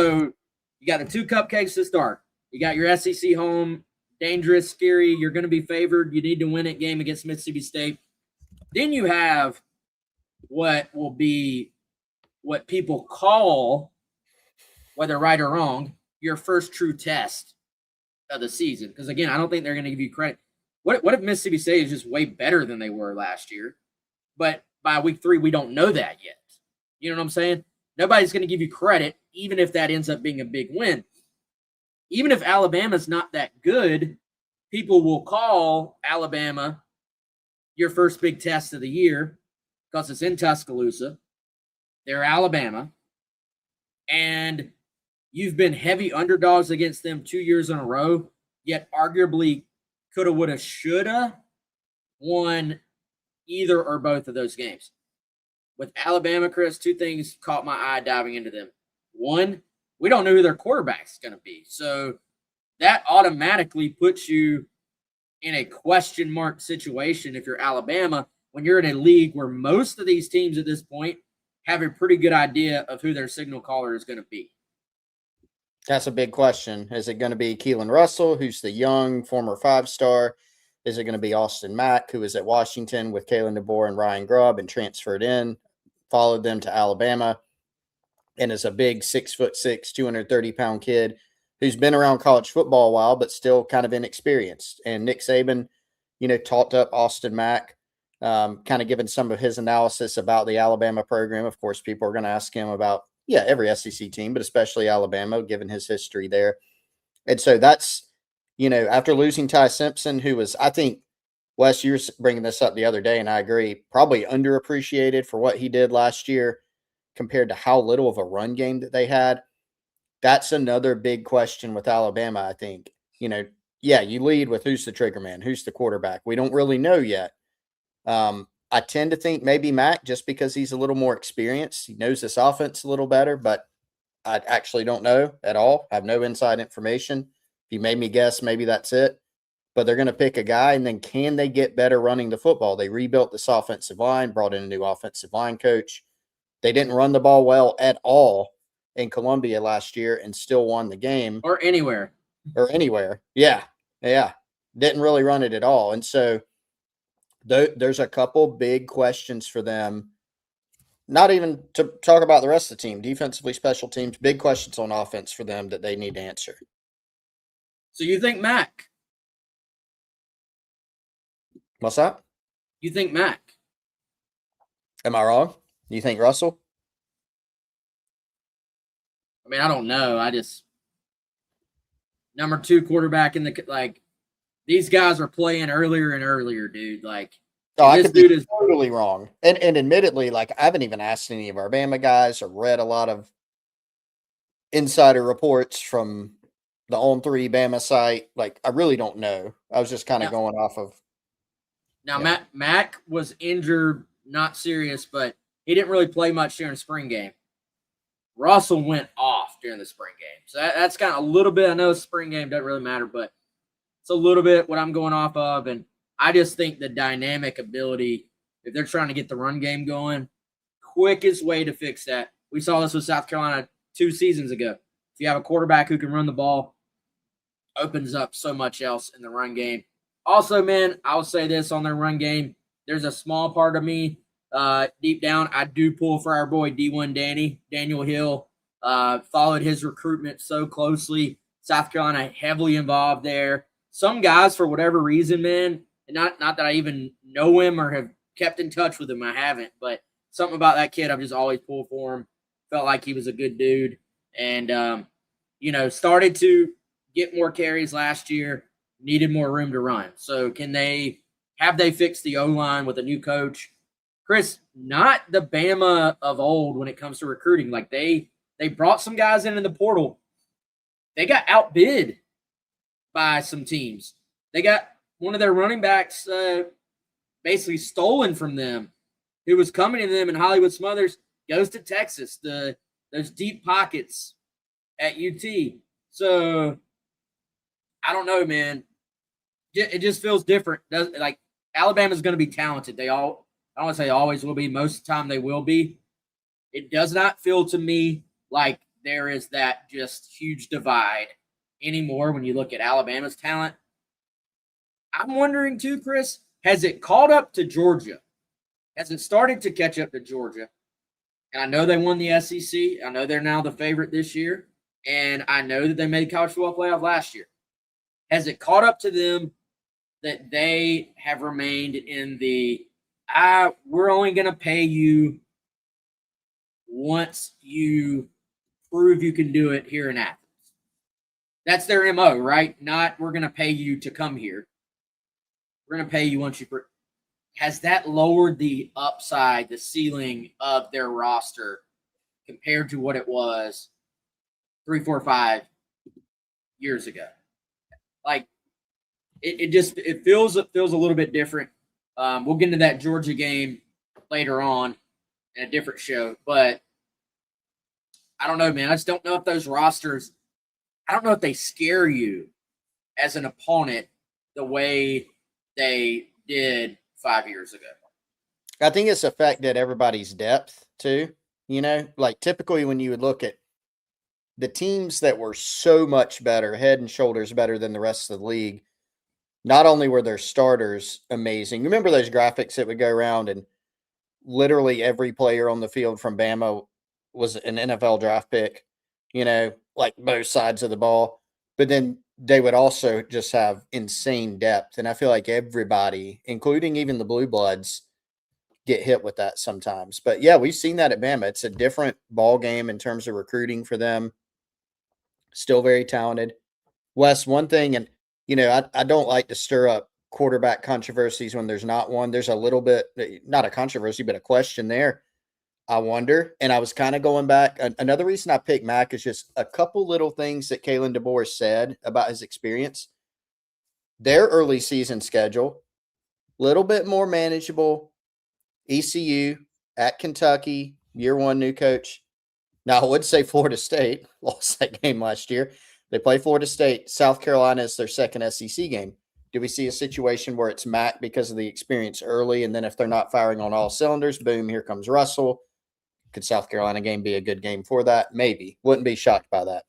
So you got the 2 cupcakes to start. You got your SEC home, dangerous, scary. You're going to be favored. You need to win it game against Mississippi State. Then you have what will be what people call, whether right or wrong, your first true test of the season. Because, again, I don't think they're going to give you credit. What if Mississippi State is just way better than they were last year? But by week 3, we don't know that yet. You know what I'm saying? Nobody's going to give you credit, even if that ends up being a big win. Even if Alabama's not that good, people will call Alabama your first big test of the year because it's in Tuscaloosa. They're Alabama. And you've been heavy underdogs against them 2 years in a row, yet arguably coulda, woulda, shoulda won either or both of those games. With Alabama, Chris, 2 things caught my eye diving into them. 1, we don't know who their quarterback's going to be. So that automatically puts you in a question mark situation if you're Alabama, when you're in a league where most of these teams at this point have a pretty good idea of who their signal caller is going to be. That's a big question. Is it going to be Keelan Russell, who's the young former 5-star? Is it going to be Austin Mack, who was at Washington with Kalen DeBoer and Ryan Grubb and transferred in, followed them to Alabama, and is a big 6'6", 230-pound kid who's been around college football a while, but still kind of inexperienced. And Nick Saban, talked up Austin Mack, kind of given some of his analysis about the Alabama program. Of course, people are going to ask him about, every SEC team, but especially Alabama, given his history there. And so that's, after losing Ty Simpson, who was, I think, Wes, you were bringing this up the other day, and I agree, probably underappreciated for what he did last year compared to how little of a run game that they had. That's another big question with Alabama, I think. You lead with who's the trigger man, who's the quarterback. We don't really know yet. I tend to think maybe Mac, just because he's a little more experienced. He knows this offense a little better, but I actually don't know at all. I have no inside information. If you made me guess, maybe that's it. But they're going to pick a guy, and then can they get better running the football? They rebuilt this offensive line, brought in a new offensive line coach. They didn't run the ball well at all in Columbia last year and still won the game. Or anywhere. Yeah. Didn't really run it at all. And so there's a couple big questions for them. Not even to talk about the rest of the team, defensively, special teams, big questions on offense for them that they need to answer. So you think Mac? What's that? You think Mac? Am I wrong? You think Russell? I mean, I don't know. I just number 2 quarterback in the these guys are playing earlier and earlier, dude. I could be totally wrong. And admittedly, I haven't even asked any of our Bama guys or read a lot of insider reports from the On3 Bama site. I really don't know. I was just kind of going off of. Now, yeah. Mac was injured, not serious, but he didn't really play much during the spring game. Russell went off during the spring game. So that's kind of a little bit. I know spring game doesn't really matter, but it's a little bit what I'm going off of. And I just think the dynamic ability, if they're trying to get the run game going, quickest way to fix that. We saw this with South Carolina 2 seasons ago. If you have a quarterback who can run the ball, opens up so much else in the run game. Also, man, I'll say this on their run game. There's a small part of me, deep down, I do pull for our boy D1 Daniel Hill. Followed his recruitment so closely. South Carolina heavily involved there. Some guys, for whatever reason, man, and not that I even know him or have kept in touch with him, I haven't, but something about that kid I've just always pulled for him. Felt like he was a good dude. And, started to get more carries last year, needed more room to run. So have they fixed the O-line with a new coach? Chris, not the Bama of old when it comes to recruiting. They brought some guys in the portal. They got outbid by some teams. They got one of their running backs basically stolen from them, who was coming to them in Hollywood Smothers, goes to Texas, those deep pockets at UT. So, I don't know, man. It just feels different. Alabama's going to be talented. I don't want to say always will be. Most of the time they will be. It does not feel to me like there is that just huge divide anymore when you look at Alabama's talent. I'm wondering too, Chris, has it caught up to Georgia? Has it started to catch up to Georgia? And I know they won the SEC. I know they're now the favorite this year. And I know that they made college football playoff last year. Has it caught up to them that they have remained in the we're only going to pay you once you prove you can do it here in Athens? That's their MO, right? Not we're going to pay you to come here. We're going to pay you once you prove. Has that lowered the upside, the ceiling of their roster compared to what it was 3, 4, 5 years ago? Like it feels a little bit different. We'll get into that Georgia game later on in a different show, but I don't know, man. I just don't know if those rosters. I don't know if they scare you as an opponent the way they did 5 years ago. I think it's affected everybody's depth too. You know, like typically when you would look at the teams that were so much better, head and shoulders better than the rest of the league, not only were their starters amazing. Remember those graphics that would go around and literally every player on the field from Bama was an NFL draft pick, you know, like both sides of the ball. But then they would also just have insane depth. And I feel like everybody, including even the Blue Bloods, get hit with that sometimes. But yeah, we've seen that at Bama. It's a different ball game in terms of recruiting for them. Still very talented. Wes, one thing, and you know, I don't like to stir up quarterback controversies when there's not one. There's a little bit, not a controversy, but a question there. I wonder, and I was kind of going back. Another reason I picked Mac is just a couple little things that Kalen DeBoer said about his experience. Their early season schedule, little bit more manageable. ECU at Kentucky, year one new coach. Now, I would say Florida State lost that game last year. They play Florida State. South Carolina is their second SEC game. Do we see a situation where it's Mac because of the experience early, and then if they're not firing on all cylinders, boom, here comes Russell? Could South Carolina game be a good game for that? Maybe. Wouldn't be shocked by that.